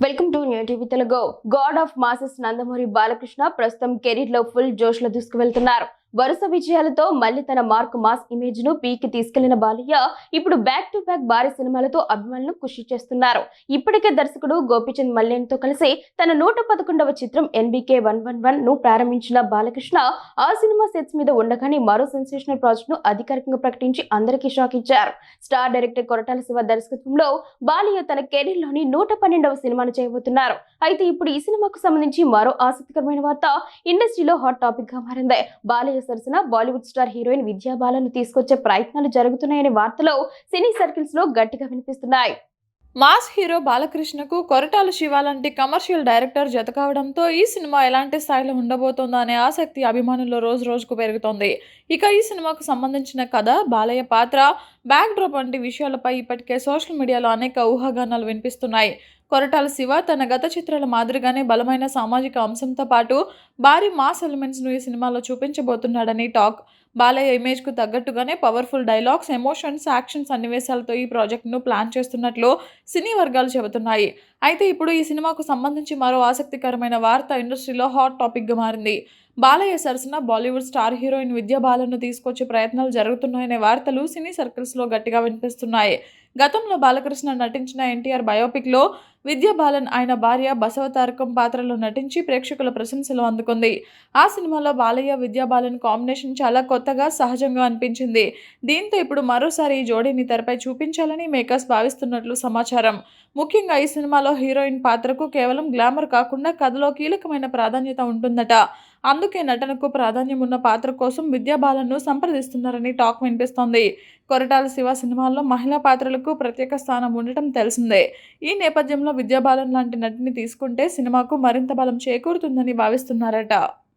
Welcome to new TV Telugu. God of masses Nandamuri Balakrishna ప్రస్తుతం career లో full జోష్ లో దూసుకువెళ్తున్నారు. వరుస విజయాలతో మళ్ళీ తన మార్క్ మాస్ ఇమేజ్ ను పీక్ తీసుకెళ్లిన బాలయ్య ఇప్పుడు బ్యాక్ టు బ్యాక్ భారీ సినిమాలతో అభిమానులను ఖుషి చేస్తున్నారు. ఇప్పటికే దర్శకుడు గోపీచంద్ మల్లేన్ తో కలిసి తన 111వ చిత్రం NBK 111 ను ప్రారంభించిన బాలకృష్ణ ఆ సినిమా సెట్స్ మీద ఉండగానే మరో సెన్సేషనల్ ప్రాజెక్ట్ ను అధికారికంగా ప్రకటించి అందరికీ షాక్ ఇచ్చారు. స్టార్ డైరెక్టర్ కొరటాల శివ దర్శకత్వంలో బాలయ్య తన కెరీర్ లోని 112వ సినిమాను చేయబోతున్నారు. అయితే ఇప్పుడు ఈ సినిమాకు సంబంధించి మరో ఆసక్తికరమైన వార్త ఇండస్ట్రీలో హాట్ టాపిక్ గా మారింది. బాలయ్య సరసన బాలీవుడ్ స్టార్ హీరోయిన్ విద్యా బాలన్ను తీసుకొచ్చే ప్రయత్నాలు జరుగుతున్నాయనే వార్తలు సినీ సర్కిల్స్ లో గట్టిగా వినిపిస్తున్నాయి. మాస్ హీరో బాలకృష్ణకు కొరటాల శివ లాంటి కమర్షియల్ డైరెక్టర్ జత కావడంతో ఈ సినిమా ఎలాంటి స్థాయిలో ఉండబోతోందో అనే ఆసక్తి అభిమానుల్లో రోజు రోజుకు పెరుగుతోంది. ఇక ఈ సినిమాకు సంబంధించిన కథ, బాలయ్య పాత్ర, బ్యాక్ డ్రాప్ వంటి విషయాలపై ఇప్పటికే సోషల్ మీడియాలో అనేక ఊహాగానాలు వినిపిస్తున్నాయి. కొరటాల శివ తన గత చిత్రాల మాదిరిగానే బలమైన సామాజిక అంశంతో పాటు భారీ మాస్ ఎలిమెంట్స్ ను ఈ సినిమాలో చూపించబోతున్నాడని టాక్. బాలయ్య ఇమేజ్ కు తగ్గట్టుగానే పవర్ఫుల్ డైలాగ్స్, ఎమోషన్స్, యాక్షన్ సన్నివేశాలతో ఈ ప్రాజెక్ట్ ను ప్లాన్ చేస్తున్నట్లు సినీ వర్గాలు చెబుతున్నాయి. అయితే ఇప్పుడు ఈ సినిమాకు సంబంధించి మరో ఆసక్తికరమైన వార్త ఇండస్ట్రీలో హాట్ టాపిక్ గా మారింది. బాలయ్య సరసన బాలీవుడ్ స్టార్ హీరోయిన్ విద్యా బాలన్ను తీసుకొచ్చే ప్రయత్నాలు జరుగుతున్నాయనే వార్తలు సినీ సర్కిల్స్ లో గట్టిగా వినిపిస్తున్నాయి. గతంలో బాలకృష్ణ నటించిన NTR బయోపిక్ లో విద్యా బాలన్ ఆయన భార్య బసవతారకం పాత్రలో నటించి ప్రేక్షకుల ప్రశంసలు అందుకుంది. ఆ సినిమాలో బాలయ్య విద్యా బాలన్ కాంబినేషన్ చాలా కొత్తగా, సహజంగా అనిపించింది. దీంతో ఇప్పుడు మరోసారి ఈ జోడీని తెరపై చూపించాలని మేకర్స్ భావిస్తున్నట్లు సమాచారం. ముఖ్యంగా ఈ సినిమాలో హీరోయిన్ పాత్రకు కేవలం గ్లామర్ కాకుండా కథలో కీలకమైన ప్రాధాన్యత ఉంటుందట. అందుకే నటనకు ప్రాధాన్యం ఉన్న పాత్ర కోసం విద్యా బాలన్ను సంప్రదిస్తున్నారని టాక్ వినిపిస్తోంది. కొరటాల శివ సినిమాల్లో మహిళా పాత్రలకు ప్రత్యేక స్థానం ఉండటం తెలిసిందే. ఈ నేపథ్యంలో విద్యా బాలన్ లాంటి నటిని తీసుకుంటే సినిమాకు మరింత బలం చేకూరుతుందని భావిస్తున్నారట.